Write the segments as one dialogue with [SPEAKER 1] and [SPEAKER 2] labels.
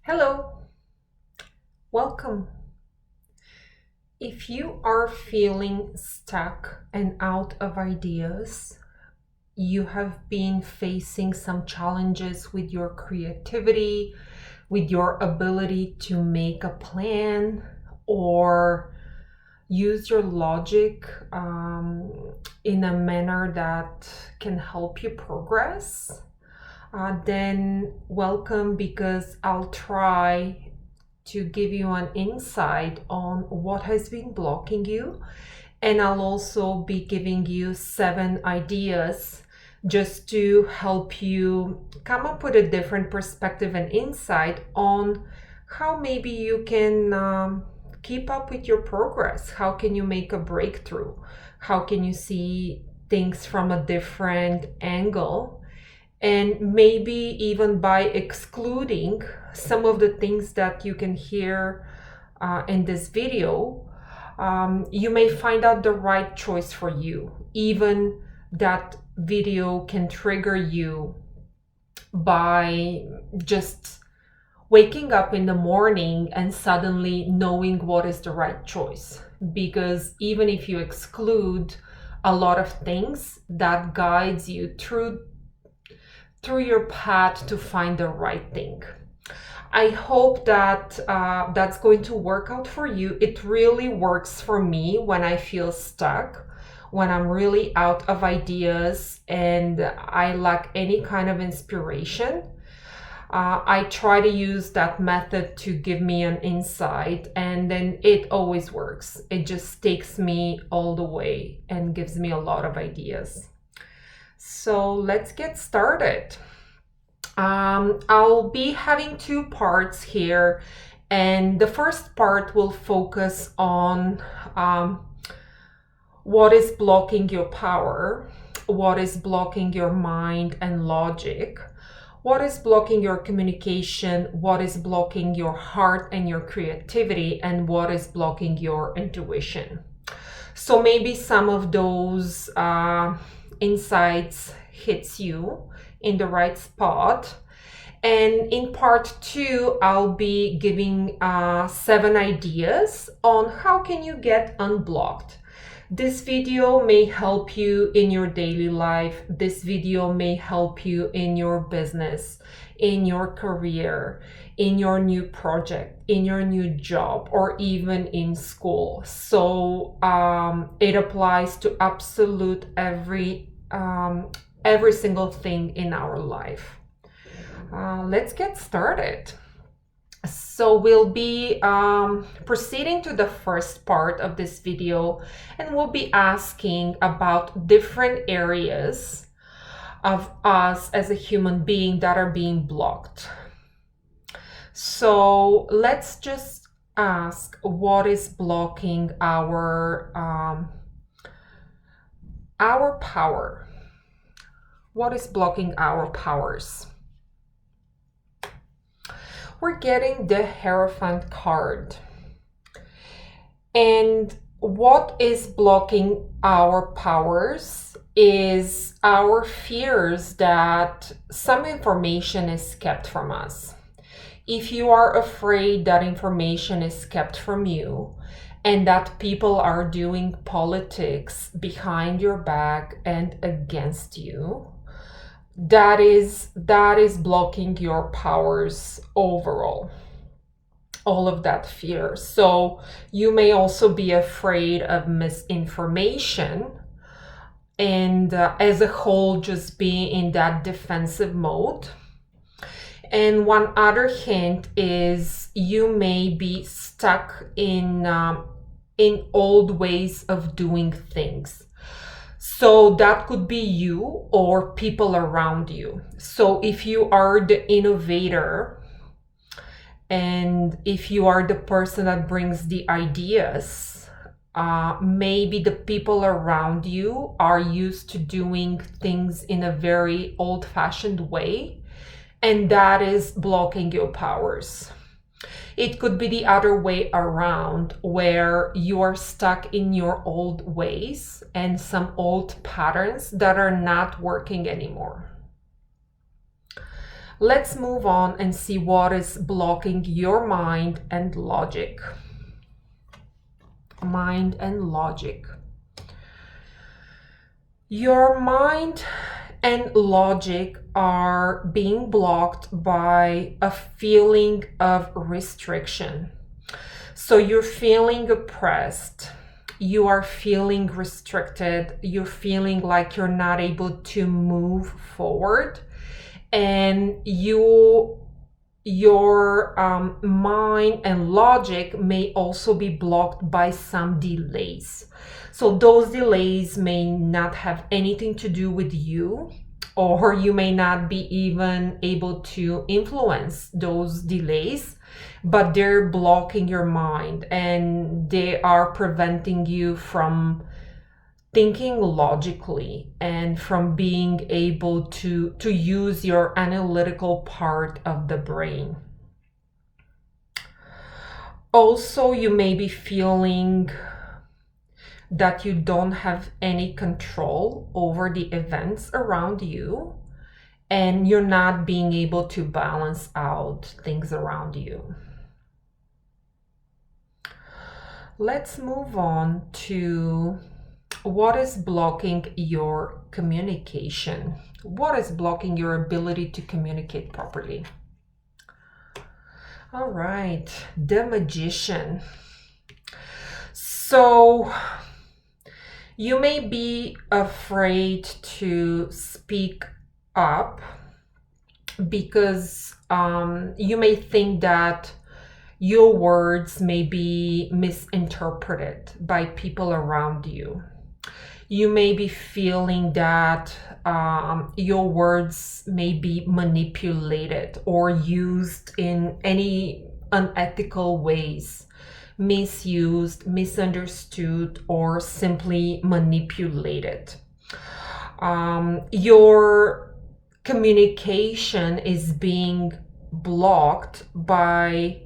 [SPEAKER 1] Hello, welcome. If you are feeling stuck and out of ideas, you have been facing some challenges with your creativity, with your ability to make a plan or use your logic in a manner that can help you progress, then welcome, because I'll try to give you an insight on what has been blocking you. And I'll also be giving you 7 ideas just to help you come up with a different perspective and insight on how maybe you can keep up with your progress. How can you make a breakthrough? How can you see things from a different angle? And maybe even by excluding some of the things that you can hear in this video, you may find out the right choice for you. Even that video can trigger you by just waking up in the morning and suddenly knowing what is the right choice. Because even if you exclude a lot of things, that guides you through your path to find the right thing. I hope that that's going to work out for you. It really works for me when I feel stuck, when I'm really out of ideas and I lack any kind of inspiration. I try to use that method to give me an insight, and then it always works. It just takes me all the way and gives me a lot of ideas. So let's get started. I'll be having 2 parts here, and the first part will focus on what is blocking your power, what is blocking your mind and logic, what is blocking your communication, what is blocking your heart and your creativity, and what is blocking your intuition. So maybe some of those insights hits you in the right spot. And in part 2, I'll be giving 7 ideas on how can you get unblocked. This video may help you in your daily life. This video may help you in your business, in your career, in your new project, in your new job, or even in school. So it applies to absolute every single thing in our life. Let's get started. So we'll be proceeding to the first part of this video, and we'll be asking about different areas of us as a human being that are being blocked. So let's just ask, what is blocking our power? What is blocking our powers? We're getting the Hierophant card. And what is blocking our powers is our fears that some information is kept from us. If you are afraid that information is kept from you and that people are doing politics behind your back and against you, that is blocking your powers overall, all of that fear. So you may also be afraid of misinformation, and as a whole just being in that defensive mode. And one other hint is you may be stuck in old ways of doing things. So that could be you or people around you. So if you are the innovator and if you are the person that brings the ideas, maybe the people around you are used to doing things in a very old-fashioned way, and that is blocking your powers. It could be the other way around, where you are stuck in your old ways and some old patterns that are not working anymore. Let's move on and see what is blocking your mind and logic. Mind and logic. Your mind and logic are being blocked by a feeling of restriction. So you're feeling oppressed, you are feeling restricted, you're feeling like you're not able to move forward, and your mind and logic may also be blocked by some delays. So those delays may not have anything to do with you, or you may not be even able to influence those delays, but they're blocking your mind and they are preventing you from thinking logically and from being able to use your analytical part of the brain. Also, you may be feeling that you don't have any control over the events around you, and you're not being able to balance out things around you. Let's move on to what is blocking your communication. What is blocking your ability to communicate properly? All right, the Magician. So you may be afraid to speak up because you may think that your words may be misinterpreted by people around you. You may be feeling that your words may be manipulated or used in any unethical ways, misused, misunderstood, or simply manipulated. Your communication is being blocked by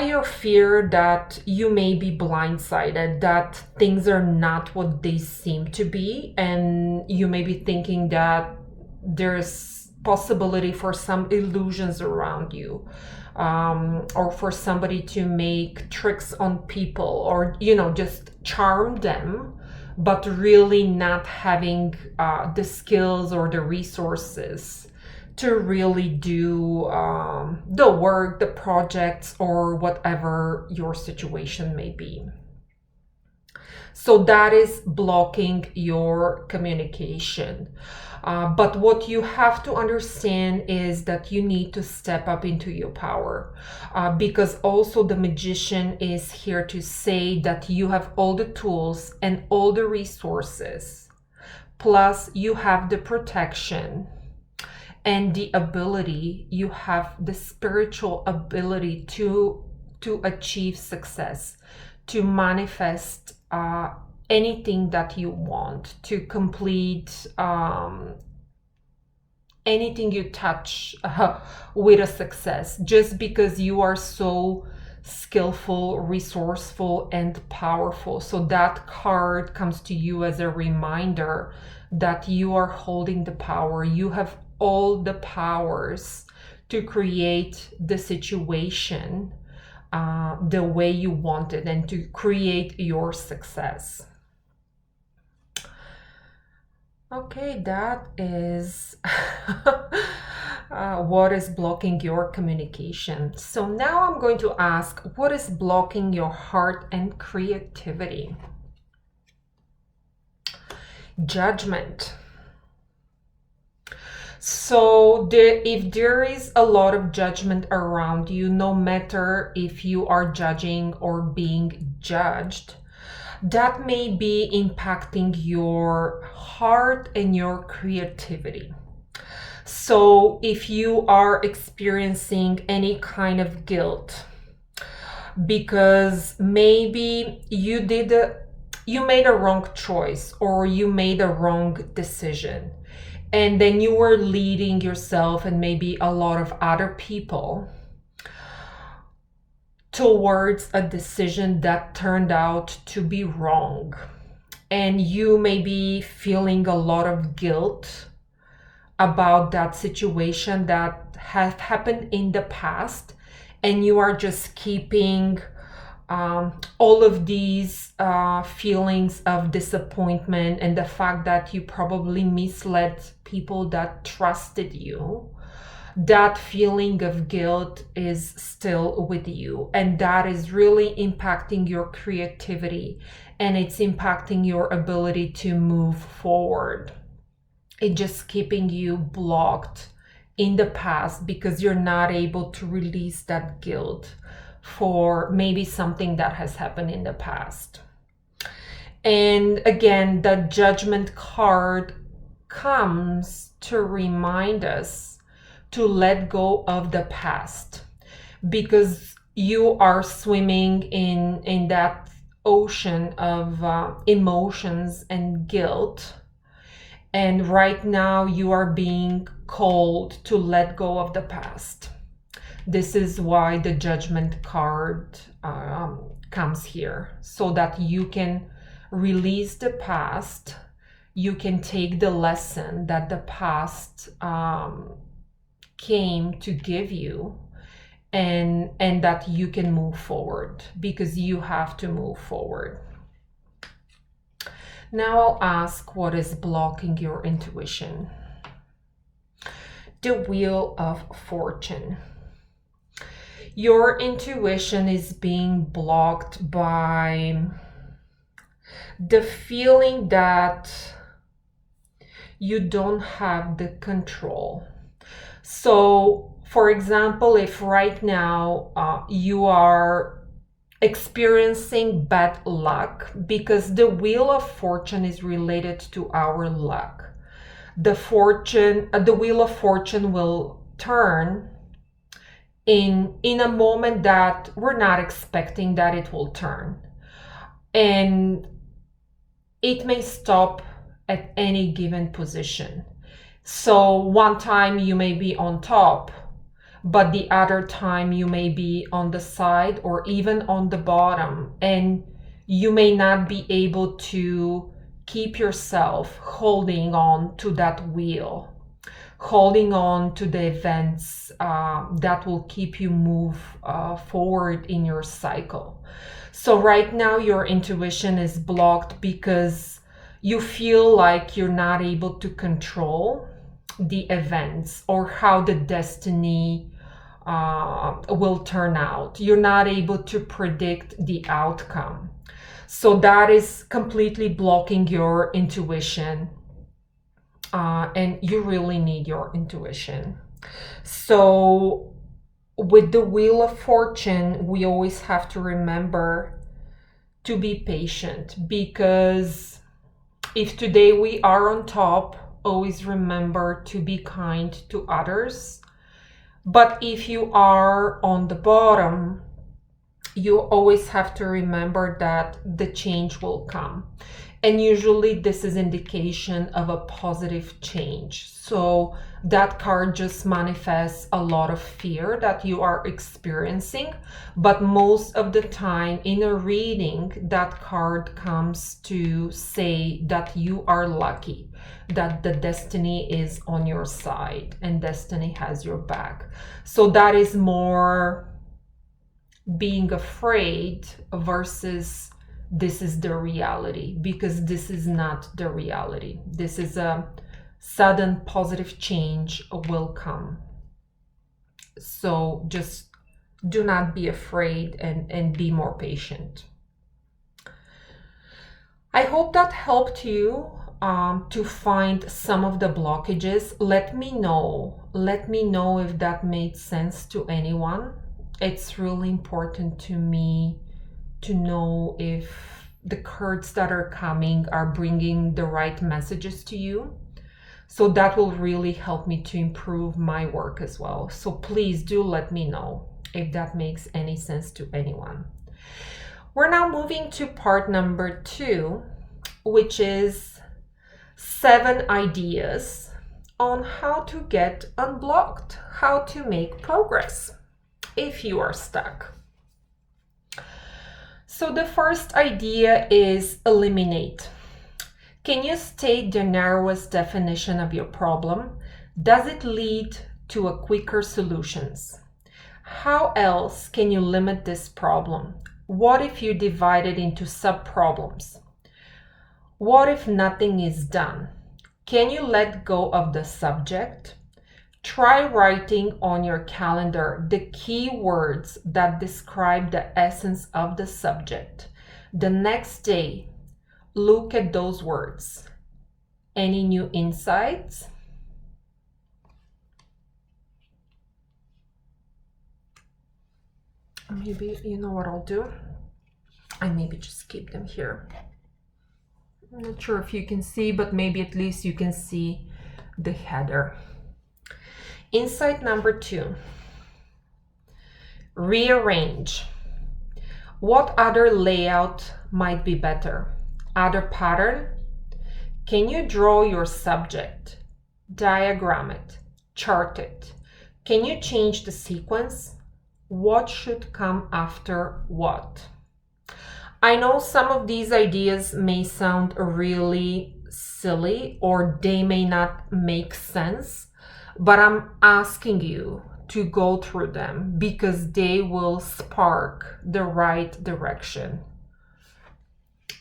[SPEAKER 1] your fear that you may be blindsided, that things are not what they seem to be, and you may be thinking that there's possibility for some illusions around you, or for somebody to make tricks on people, or just charm them, but really not having the skills or the resources to really do the work, the projects, or whatever your situation may be. So that is blocking your communication. But what you have to understand is that you need to step up into your power, because also the Magician is here to say that you have all the tools and all the resources, plus you have the protection and the ability, you have the spiritual ability to achieve success, to manifest anything that you want, to complete anything you touch with a success, just because you are so skillful, resourceful, and powerful. So that card comes to you as a reminder that you are holding the power. You have all the powers to create the situation the way you want it and to create your success. Okay, that is what is blocking your communication. So now I'm going to ask, what is blocking your heart and creativity? Judgment. So if there is a lot of judgment around you, no matter if you are judging or being judged, that may be impacting your heart and your creativity. So if you are experiencing any kind of guilt because maybe you made a wrong choice or you made a wrong decision, and then you were leading yourself and maybe a lot of other people towards a decision that turned out to be wrong, and you may be feeling a lot of guilt about that situation that has happened in the past, and you are just keeping all of these feelings of disappointment and the fact that you probably misled people that trusted you. That feeling of guilt is still with you, and that is really impacting your creativity, and it's impacting your ability to move forward. It's just keeping you blocked in the past because you're not able to release that guilt for maybe something that has happened in the past. And again, the Judgment card comes to remind us to let go of the past, because you are swimming in that ocean of emotions and guilt. And right now you are being called to let go of the past. This is why the Judgment card comes here, so that you can release the past. You can take the lesson that the past came to give you, and that you can move forward, because you have to move forward. Now I'll ask, what is blocking your intuition? The Wheel of Fortune. Your intuition is being blocked by the feeling that you don't have the control. So, for example, if right now you are experiencing bad luck, because the Wheel of Fortune is related to our luck. The Wheel of Fortune will turn in a moment that we're not expecting that it will turn. And it may stop at any given position. So one time you may be on top, but the other time you may be on the side or even on the bottom, and you may not be able to keep yourself holding on to that wheel, holding on to the events that will keep you move forward in your cycle. So right now your intuition is blocked because you feel like you're not able to control the events or how the destiny will turn out. You're not able to predict the outcome. So that is completely blocking your intuition. And you really need your intuition. So with the Wheel of Fortune, we always have to remember to be patient, because if today we are on top, always remember to be kind to others. But if you are on the bottom, you always have to remember that the change will come. And usually this is indication of a positive change. So that card just manifests a lot of fear that you are experiencing. But most of the time in a reading, that card comes to say that you are lucky, that the destiny is on your side and destiny has your back. So that is more being afraid versus this is the reality, because this is not the reality. This is a sudden positive change will come. So just do not be afraid and be more patient. I hope that helped you to find some of the blockages. Let me know if that made sense to anyone. It's really important to me to know if the cards that are coming are bringing the right messages to you. So that will really help me to improve my work as well. So please do let me know if that makes any sense to anyone. We're now moving to part number 2, which is 7 ideas on how to get unblocked, how to make progress if you are stuck. So the first idea is eliminate. Can you state the narrowest definition of your problem? Does it lead to a quicker solutions? How else can you limit this problem? What if you divide it into sub-problems? What if nothing is done? Can you let go of the subject? Try writing on your calendar the key words that describe the essence of the subject. The next day, look at those words. Any new insights? Maybe, you know what I'll do? I maybe just keep them here. I'm not sure if you can see, but maybe at least you can see the header. Insight number 2. Rearrange. What other layout might be better? Other pattern? Can you draw your subject? Diagram it? Chart it? Can you change the sequence? What should come after what? I know some of these ideas may sound really silly or they may not make sense, but I'm asking you to go through them because they will spark the right direction.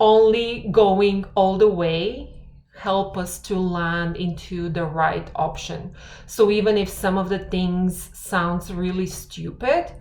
[SPEAKER 1] Only going all the way help us to land into the right option. So even if some of the things sounds really stupid,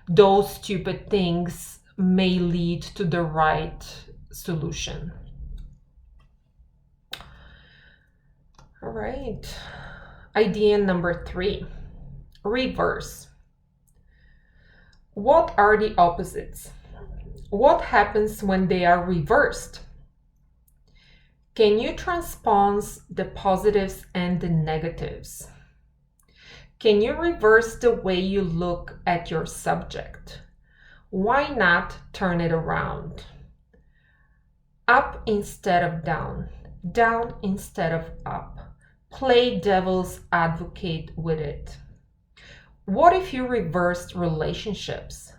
[SPEAKER 1] those stupid things may lead to the right solution. All right. Idea number 3, reverse. What are the opposites? What happens when they are reversed? Can you transpose the positives and the negatives? Can you reverse the way you look at your subject? Why not turn it around? Up instead of down, down instead of up. Play devil's advocate with it. What if you reversed relationships,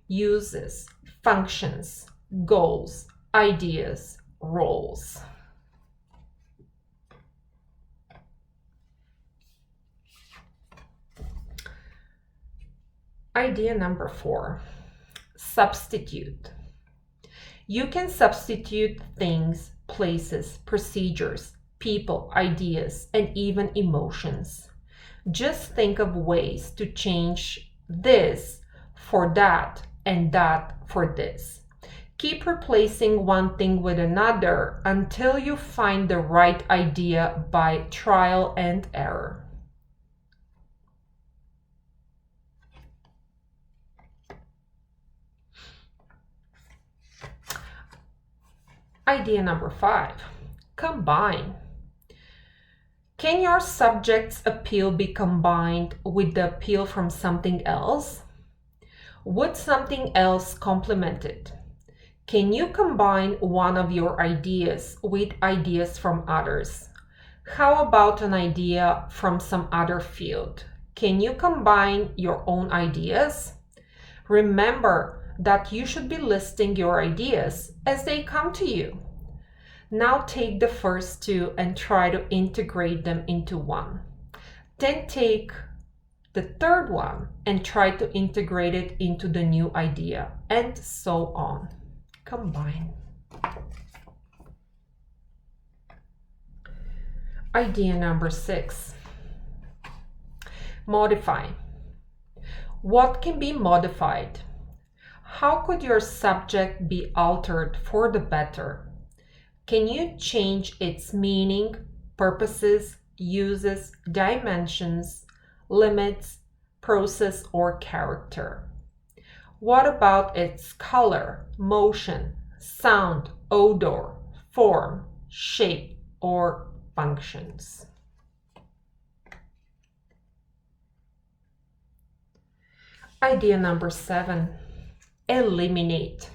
[SPEAKER 1] uses, functions, goals, ideas, roles? Idea number 4, substitute. You can substitute things, places, procedures, people, ideas, and even emotions. Just think of ways to change this for that and that for this. Keep replacing one thing with another until you find the right idea by trial and error. Idea number 5, combine. Can your subject's appeal be combined with the appeal from something else? Would something else complement it? Can you combine one of your ideas with ideas from others? How about an idea from some other field? Can you combine your own ideas? Remember that you should be listing your ideas as they come to you. Now take the first 2 and try to integrate them into one. Then take the third one and try to integrate it into the new idea, and so on. Combine. Idea number 6, modify. What can be modified? How could your subject be altered for the better? Can you change its meaning, purposes, uses, dimensions, limits, process, or character? What about its color, motion, sound, odor, form, shape, or functions? Idea number 7, eliminate.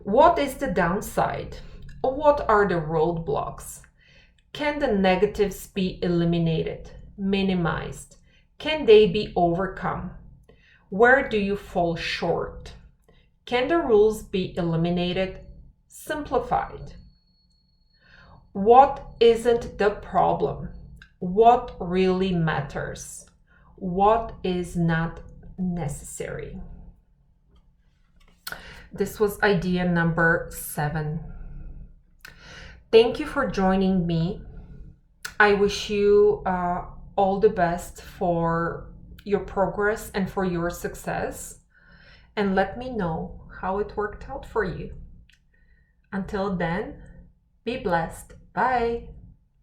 [SPEAKER 1] What is the downside? What are the roadblocks? Can the negatives be eliminated, minimized? Can they be overcome? Where do you fall short? Can the rules be eliminated, simplified? What isn't the problem? what really matters, what is not necessary. This was idea number 7. Thank you for joining me. I wish you all the best for your progress and for your success. And let me know how it worked out for you. Until then, be blessed. Bye.